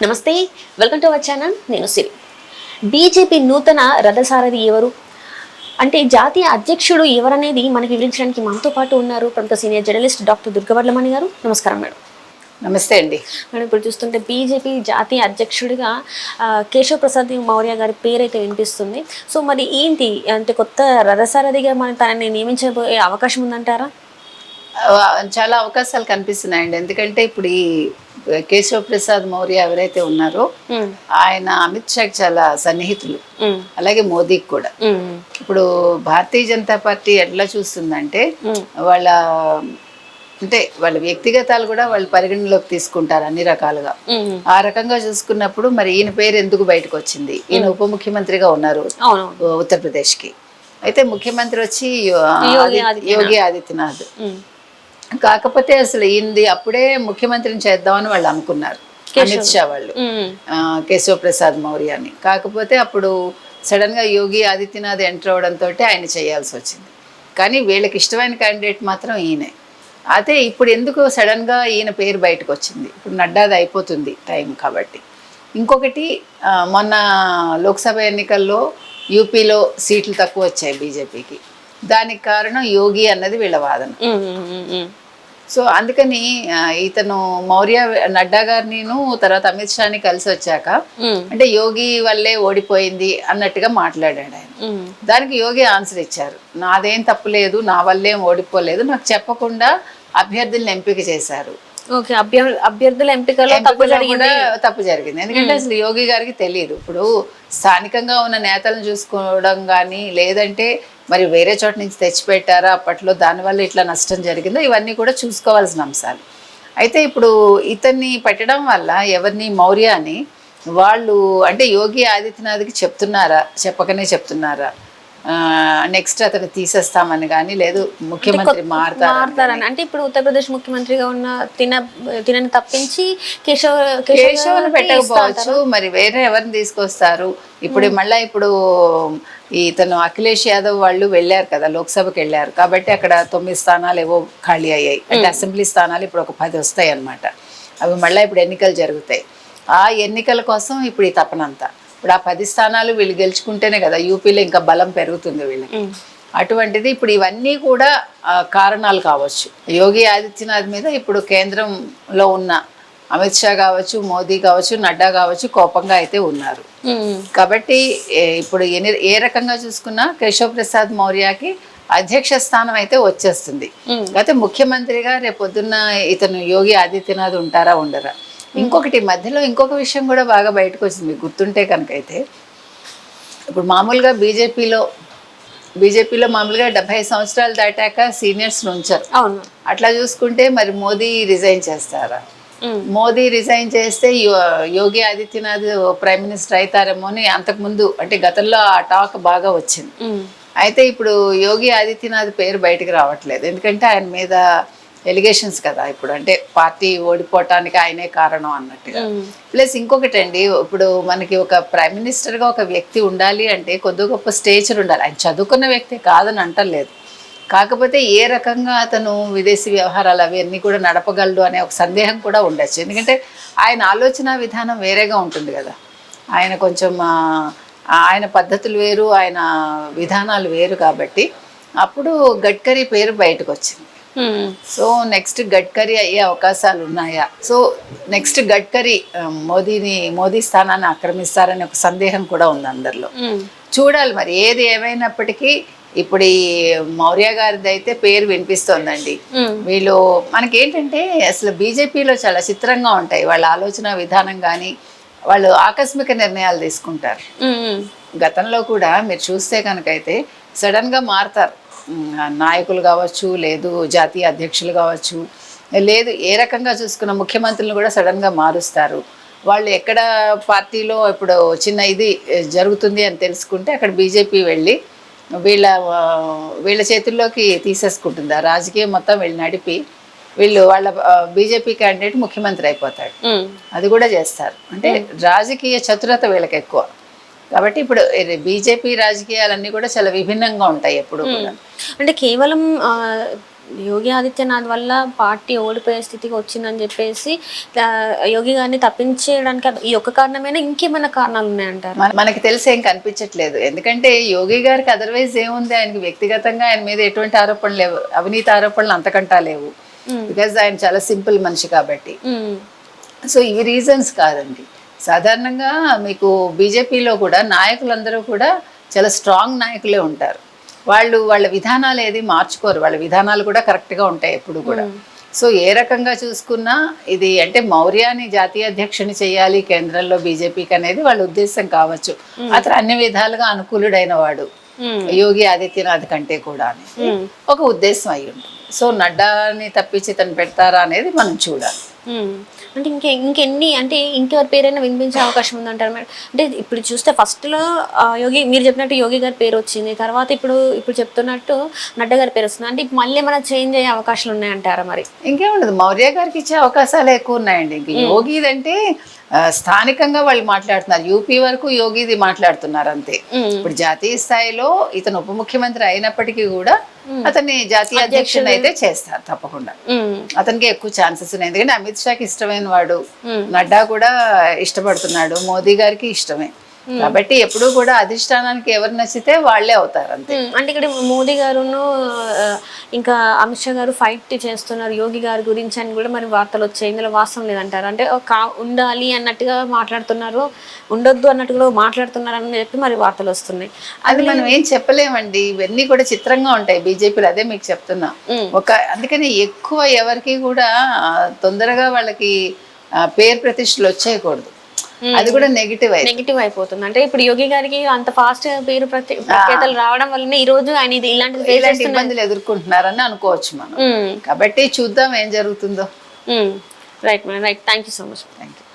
నమస్తే, welcome to our channel. నేను సిరి. BJP నూతన రథసారథి ఎవరు అంటే జాతీయ అధ్యక్షుడు ఎవరనేది మనకి వివరించడానికి మనతో పాటు ఉన్నారు ప్రముఖ సీనియర్ జర్నలిస్ట్ డాక్టర్ దుర్గవడ్లమణి గారు. నమస్కారం మేడం. నమస్తే అండి మేడం, ఇప్పుడు చూస్తుంటే బీజేపీ జాతీయ అధ్యక్షుడిగా కేశవ్ ప్రసాద్ మౌర్య గారి పేరైతే వినిపిస్తుంది. సో మరి ఏంటి అంటే కొత్త రథసారథిగా మనం తనని నియమించబోయే అవకాశం ఉందంటారా? చాలా అవకాశాలు కనిపిస్తున్నాయండి. ఎందుకంటే ఇప్పుడు ఈ కేశవ్ ప్రసాద్ మౌర్య ఎవరైతే ఉన్నారో ఆయన అమిత్ షాకి చాలా సన్నిహితులు, అలాగే మోదీకి కూడా. ఇప్పుడు భారతీయ జనతా పార్టీ ఎట్లా చూస్తుందంటే వాళ్ళ వాళ్ళ వ్యక్తిగతాలు కూడా వాళ్ళు పరిగణలోకి తీసుకుంటారు అన్ని రకాలుగా. ఆ రకంగా చూసుకున్నప్పుడు మరి ఈయన పేరు ఎందుకు బయటకు వచ్చింది? ఈయన ఉప ముఖ్యమంత్రిగా ఉన్నారు ఉత్తరప్రదేశ్ కి. అయితే ముఖ్యమంత్రి వచ్చి యోగి ఆదిత్యనాథ్. కాకపోతే అసలు ఈయనది అప్పుడే ముఖ్యమంత్రిని చేద్దామని వాళ్ళు అనుకున్నారు, అమిత్ షా వాళ్ళు, కేశవ్ ప్రసాద్ మౌర్యాని. కాకపోతే అప్పుడు సడన్ గా యోగి ఆదిత్యనాథ్ ఎంటర్ అవడంతో ఆయన చేయాల్సి వచ్చింది. కానీ వీళ్ళకి ఇష్టమైన క్యాండిడేట్ మాత్రం ఈయనే. అయితే ఇప్పుడు ఎందుకు సడన్ గా ఈయన పేరు బయటకు వచ్చింది? ఇప్పుడు నడ్డాది అయిపోతుంది టైం కాబట్టి. ఇంకొకటి, మొన్న లోక్సభ ఎన్నికల్లో యూపీలో సీట్లు తక్కువ వచ్చాయి బీజేపీకి. దానికి కారణం యోగి అన్నది వీళ్ళ వాదన. సో అందుకని ఇతను మౌర్య నడ్డా గారిని తర్వాత అమిత్ షాని కలిసి వచ్చాక అంటే యోగి వల్లే ఓడిపోయింది అన్నట్టుగా మాట్లాడాడు ఆయన. దానికి యోగి ఆన్సర్ ఇచ్చారు, నాదేం తప్పులేదు, నా వల్లేం ఓడిపోలేదు, నాకు చెప్పకుండా అభ్యర్థులను ఎంపిక చేశారు. అభ్యర్థుల ఎంపికలో తప్పు జరిగింది. ఎందుకంటే అసలు యోగి గారికి తెలియదు. ఇప్పుడు స్థానికంగా ఉన్న నేతలను చూసుకోవడం కానీ, లేదంటే మరి వేరే చోట నుంచి తెచ్చిపెట్టారా అప్పట్లో, దానివల్ల ఇట్లా నష్టం జరిగిందో, ఇవన్నీ కూడా చూసుకోవాల్సిన అంశాలు. అయితే ఇప్పుడు ఇతన్ని పెట్టడం వల్ల ఎవరిని, మౌర్యాని, వాళ్ళు అంటే యోగి ఆదిత్యనాథ్కి చెప్తున్నారా, చెప్పకనే చెప్తున్నారా నెక్స్ట్ అతను తీసేస్తామని కానీ, లేదు ముఖ్యమంత్రి మారుతారని. అంటే ఇప్పుడు ఉత్తరప్రదేశ్ ముఖ్యమంత్రిగా ఉన్న తినని తప్పించి కేశవ్ని పెట్టకపోవచ్చు, మరి వేరే ఎవరిని తీసుకొస్తారు? ఇప్పుడు మళ్ళీ ఇప్పుడు ఇతను అఖిలేష్ యాదవ్ వాళ్ళు వెళ్ళారు కదా, లోక్సభకి వెళ్ళారు కాబట్టి అక్కడ 9 స్థానాలు ఏవో ఖాళీ అయ్యాయి. అంటే అసెంబ్లీ స్థానాలు ఇప్పుడు ఒక 10 వస్తాయి అన్నమాట. అవి మళ్ళీ ఇప్పుడు ఎన్నికలు జరుగుతాయి. ఆ ఎన్నికల కోసం ఇప్పుడు ఈ తపనంతా. ఇప్పుడు ఆ 10 స్థానాలు వీళ్ళు గెలుచుకుంటేనే కదా యూపీలో ఇంకా బలం పెరుగుతుంది వీళ్ళకి. అటువంటిది ఇప్పుడు ఇవన్నీ కూడా కారణాలు కావచ్చు. యోగి ఆదిత్యనాథ్ మీద ఇప్పుడు కేంద్రంలో ఉన్న అమిత్ షా కావచ్చు, మోదీ కావచ్చు, నడ్డా కావచ్చు కోపంగా అయితే ఉన్నారు. కాబట్టి ఇప్పుడు ఏ రకంగా చూసుకున్నా కేశవ్ ప్రసాద్ మౌర్యకి అధ్యక్ష స్థానం అయితే వచ్చేస్తుంది. అయితే ముఖ్యమంత్రిగా రేపొద్దున్న ఇతను యోగి ఆదిత్యనాథ్ ఉంటారా ఉండరా? ఇంకొకటి మధ్యలో ఇంకొక విషయం కూడా బాగా బయటకు వచ్చింది, మీకు గుర్తుంటే కనుక. అయితే ఇప్పుడు మామూలుగా బీజేపీలో మామూలుగా 70 సంవత్సరాలు దాటాక సీనియర్స్ ఉంచారు. అట్లా చూసుకుంటే మరి మోదీ రిజైన్ చేస్తారా? మోదీ రిజైన్ చేస్తే యోగి ఆదిత్యనాథ్ ప్రైమ్ మినిస్టర్ అవుతారేమో అని అంతకుముందు అంటే గతంలో ఆ టాక్ బాగా వచ్చింది. అయితే ఇప్పుడు యోగి ఆదిత్యనాథ్ పేరు బయటకు రావట్లేదు, ఎందుకంటే ఆయన మీద ఎలిగేషన్స్ కదా ఇప్పుడు, అంటే పార్టీ ఓడిపోవటానికి ఆయనే కారణం అన్నట్టుగా. ప్లస్ ఇంకొకటి అండి, ఇప్పుడు మనకి ఒక ప్రైమ్ మినిస్టర్గా ఒక వ్యక్తి ఉండాలి అంటే కొద్ది గొప్ప స్టేచర్ ఉండాలి. ఆయన చదువుకున్న వ్యక్తి కాదని అంటలేదు, కాకపోతే ఏ రకంగా అతను విదేశీ వ్యవహారాలు అవన్నీ కూడా నడపగలడు అనే ఒక సందేహం కూడా ఉండొచ్చు. ఎందుకంటే ఆయన ఆలోచన విధానం వేరేగా ఉంటుంది కదా, ఆయన కొంచెం ఆయన పద్ధతులు వేరు, ఆయన విధానాలు వేరు. కాబట్టి అప్పుడు గడ్కరీ పేరు బయటకు వచ్చింది. సో నెక్స్ట్ గడ్కరీ అయ్యే అవకాశాలు ఉన్నాయా? సో నెక్స్ట్ గడ్కరీ మోదీ స్థానాన్ని ఆక్రమిస్తారనే ఒక సందేహం కూడా ఉంది అందరిలో. చూడాలి మరి ఏది ఏమైనప్పటికీ. ఇప్పుడు ఈ మౌర్య గారిది అయితే పేరు వినిపిస్తోందండి. వీళ్ళు మనకేంటంటే అసలు బీజేపీలో చాలా చిత్రంగా ఉంటాయి వాళ్ళ ఆలోచన విధానం, కానీ వాళ్ళు ఆకస్మిక నిర్ణయాలు తీసుకుంటారు. గతంలో కూడా మీరు చూస్తే కనుకైతే సడన్ గా మారుతారు నాయకులు కావచ్చు, లేదు జాతీయ అధ్యక్షులు కావచ్చు, లేదు ఏ రకంగా చూసుకున్న ముఖ్యమంత్రులను కూడా సడన్ గా మారుస్తారు. వాళ్ళు ఎక్కడ పార్టీలో ఇప్పుడు చిన్న ఇది జరుగుతుంది అని తెలుసుకుంటే అక్కడ బీజేపీ వెళ్ళి వీళ్ళ చేతుల్లోకి తీసేసుకుంటుంది ఆ రాజకీయం మొత్తం. వీళ్ళు నడిపి వాళ్ళ బీజేపీ క్యాండిడేట్ ముఖ్యమంత్రి అయిపోతాడు. అది కూడా చేస్తారు. అంటే రాజకీయ చతురత వీళ్ళకి ఎక్కువ. కాబట్టి ఇప్పుడు బీజేపీ రాజకీయాలన్నీ కూడా చాలా విభిన్నంగా ఉంటాయి ఎప్పుడు కూడా. అంటే కేవలం యోగి ఆదిత్యనాథ్ వల్ల పార్టీ ఓడిపోయే స్థితికి వచ్చిందని చెప్పేసి ఆ, యోగి గారిని తప్పించేయడానికి ఈ ఒక్క కారణమైనా ఇంకేమైనా కారణాలు ఉన్నాయంటారు? మనకి తెలిసి ఏం కనిపించట్లేదు. ఎందుకంటే యోగి గారికి అదర్వైజ్ ఏముంది, ఆయనకి వ్యక్తిగతంగా ఆయన మీద ఎటువంటి ఆరోపణలు లేవు, అవినీతి ఆరోపణలు అంతకంటా లేవు. బికాజ్ ఆయన చాలా సింపుల్ మనిషి కాబట్టి. సో ఇవి రీజన్స్ కాదండి. సాధారణంగా మీకు బీజేపీలో కూడా నాయకులందరూ కూడా చాలా స్ట్రాంగ్ నాయకులే ఉంటారు. వాళ్ళ విధానాలు ఏది మార్చుకోరు, వాళ్ళ విధానాలు కూడా కరెక్ట్గా ఉంటాయి ఎప్పుడు కూడా. సో ఏ రకంగా చూసుకున్నా ఇది అంటే మౌర్యాని జాతీయ అధ్యక్షుని చేయాలి కేంద్రంలో బీజేపీకి అనేది వాళ్ళ ఉద్దేశం కావచ్చు. అతను అన్ని విధాలుగా అనుకూలుడైన వాడు యోగి ఆదిత్యనాథ్ కంటే కూడా అనేది ఒక ఉద్దేశం అయి ఉంటుంది. సో నడ్డాని తప్పించి తను పెడతారా అనేది మనం చూడాలి. అంటే ఇంకెన్ని అంటే ఇంకెవరి పేరైనా వినిపించే అవకాశం ఉందంటారు మేడం? అంటే ఇప్పుడు చూస్తే ఫస్ట్లో యోగి, మీరు చెప్పినట్టు యోగి గారి పేరు వచ్చింది, తర్వాత ఇప్పుడు చెప్తున్నట్టు నడ్డా గారి పేరు వస్తుంది. అంటే మళ్ళీ ఏమైనా చేంజ్ అయ్యే అవకాశాలు ఉన్నాయంటారా మరి? ఇంకేముండదు, మౌర్య గారికి ఇచ్చే అవకాశాలు ఎక్కువ ఉన్నాయండి. ఇంక యోగిదంటే స్థానికంగా వాళ్ళు మాట్లాడుతున్నారు, యూపీ వరకు యోగిది మాట్లాడుతున్నారు అంతే. ఇప్పుడు జాతీయ స్థాయిలో ఇతను ఉప ముఖ్యమంత్రి అయినప్పటికీ కూడా అతన్ని జాతీయ అధ్యక్షుడు అయితే చేస్తారు తప్పకుండా. అతనికి ఎక్కువ ఛాన్సెస్ ఉన్నాయి, ఎందుకంటే అమిత్ షాకి ఇష్టమైన వాడు, నడ్డా కూడా ఇష్టపడుతున్నాడు, మోదీ గారికి ఇష్టమే. కాబట్టి ఎప్పుడూ కూడా అధిష్టానానికి ఎవరు నచ్చితే వాళ్ళే అవుతారు అంతే. అంటే ఇక్కడ మోదీ గారును ఇంకా అమిత్ షా గారు ఫైట్ చేస్తున్నారు యోగి గారి గురించి అని కూడా మరి వార్తలు వచ్చాయి. ఇందులో వాస్తవం లేదంటారు? అంటే ఉండాలి అన్నట్టుగా మాట్లాడుతున్నారు, ఉండొద్దు అన్నట్టుగా మాట్లాడుతున్నారు అని చెప్పి మరి వార్తలు వస్తున్నాయి. అది మనం ఏం చెప్పలేమండి, ఇవన్నీ కూడా చిత్రంగా ఉంటాయి బీజేపీలో, అదే మీకు చెప్తున్నా. అందుకని ఎక్కువ ఎవరికి కూడా తొందరగా వాళ్ళకి పేరు ప్రతిష్టలు వచ్చేయకూడదు, అది కూడా నెగిటివ్ అయిపోతుంది. అంటే ఇప్పుడు యోగి గారికి అంత ఫాస్ట్ పేరు ప్రఖ్యాతలు రావడం వల్లనే ఈ రోజు ఆయన ఇలాంటి ఇబ్బందులు ఎదుర్కొంటున్నారని అనుకోవచ్చు మనం. కాబట్టి చూద్దాం ఏం జరుగుతుందో. Right madam, right. Thank you so much. Thank you.